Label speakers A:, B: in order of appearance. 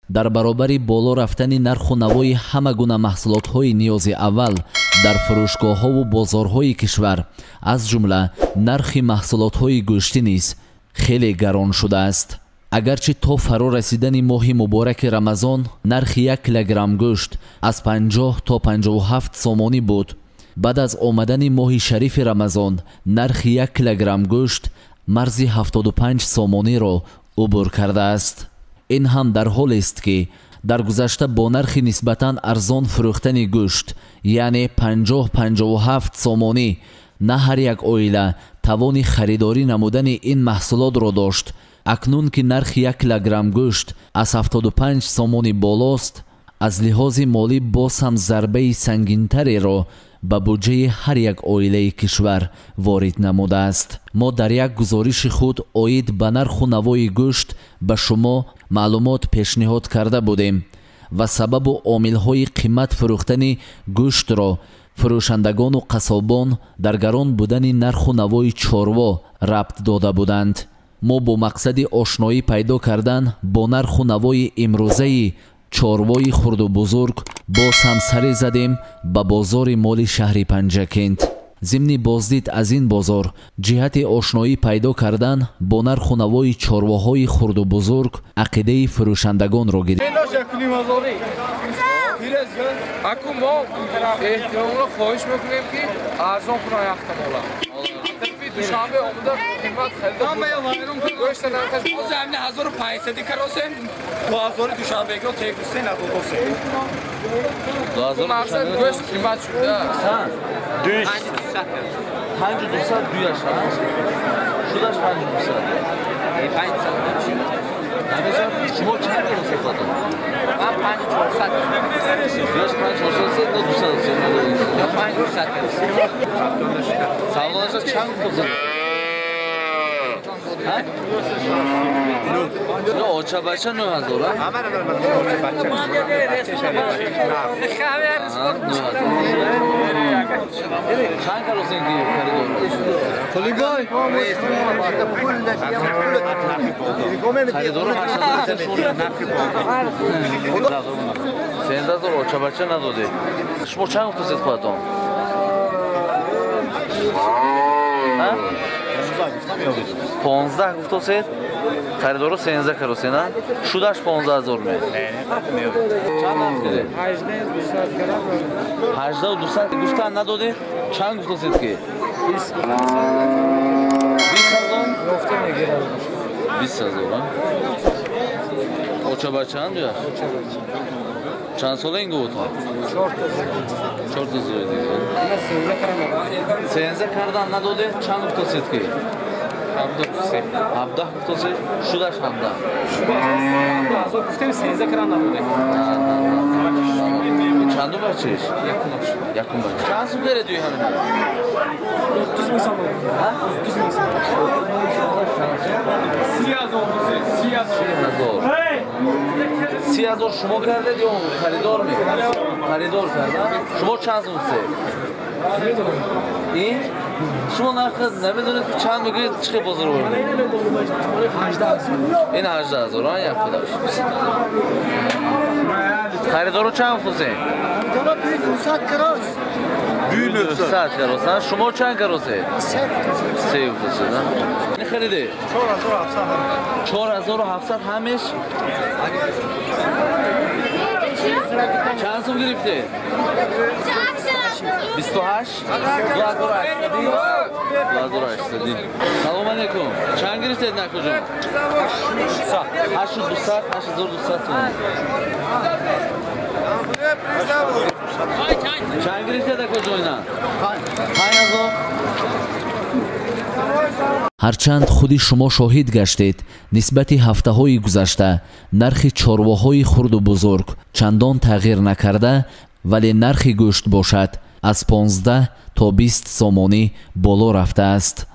A: дар баробари боло рафтани нарху навои ҳама гуна маҳсулотҳои ниёзи аввал дар фурӯшгоҳҳову бозорҳои кишвар аз ҷумла нархи маҳсулотҳои гӯштӣ низ хеле гарон шудааст. агарчи то фаро расидани моҳи мубораки рамазон нархи 1 килограмм гӯшт аз 50 то 57 сомонӣ буд, баъд аз омадани моҳи шарифи рамазон нархи 1 килограмм гӯшт марзи 75 сомониро убур кардааст. ин ҳам дар ҳолест ки дар гузашта бо нархи нисбатан арзон фурӯхтани гӯшт яъне 50-57 сомонӣ на ҳар як оила тавони харидорӣ намудани ин маҳсулотро дошт. акнун ки нархи 1 килограмм гӯшт аз 75 сомонӣ болост, аз лиҳози молӣ боз ҳам зарбаи сангинтареро ба буҷаи ҳар як оилаи кишвар ворид намудааст. мо дар як гузориши худ оид ба нарху навои гӯшт ба шумо маълумот пешниҳод карда будем ва сабабу омилҳои қимат фурӯхтани гӯштро фурӯшандагону қасобон дар гарон будани нарху навои чорво рабт дода буданд. мо бо мақсади ошноӣ пайдо кардан бо нарху навои имрӯзаи чорвои хурду бузург боз ҳам саре задем ба бозори моли шаҳри Панҷакент. зимни боздид аз ин бозор ҷиҳати ошноӣ пайдо кардан бо нарху навои чорвоҳои хурду бузург ақидаи фурӯшандагонро гирифт.
B: аку мо эҳтиромро хоҳиш мекунем ки арзон кунад яхтамола душанбе омада қимат хелда гӯшта нархаш боз амни 1500 каросем 2000 душанбега текусе надодосе 2000 мақсад гӯшт қимат шуда 5200 дуяш шудаш 5200 шумо чанд каросе хатон ман 5400 дуяш 5400 до 200 савлонаша чанд куза ҳа оча бача 9000 а амара оча бача чанд каросе ки харидор полигой харидор сензазор оча бача надоде шумо чанд гуфтасед худатон 15 гуфтасед харидоро 13 каросена шудаш 15000 ме 18200 гуфтан надоде чанд гуфтасед ки 20000 оча бачанд я чанд сола ин гуфтан 4000 13 кардан надоде чанд гуфтасед ки 17 гуфтасед шудаш 17 азо гуфтем 13 кардан надоде чанду бачеш якум бач чанд сум кере дуи ҳамин 30 сом ҳа 30 сом 30000 шумо кардед ё харидор ме харидор карда шумо чанд сум се ин шумо нархи намедонед ки чанд мегӯед чӣ бозор ин 18000 а як худаш харидору чанд гуфтасе 200 карос 200 карос шумо чанд каросе 3 гуфтасе ин хариде 4700 ҳамеш чанд сум гирифте 28 2800 салом алейкум чанд гирифтед накуҷон 8200 чанд гирифтед акуҷона 5000
A: ҳарчанд худи шумо шоҳид гаштед нисбати ҳафтаҳои гузашта нархи чорвоҳои хурду бузург чандон тағйир накарда, вале нархи гӯшт бошад аз 15 то 20 сомонӣ боло рафтааст.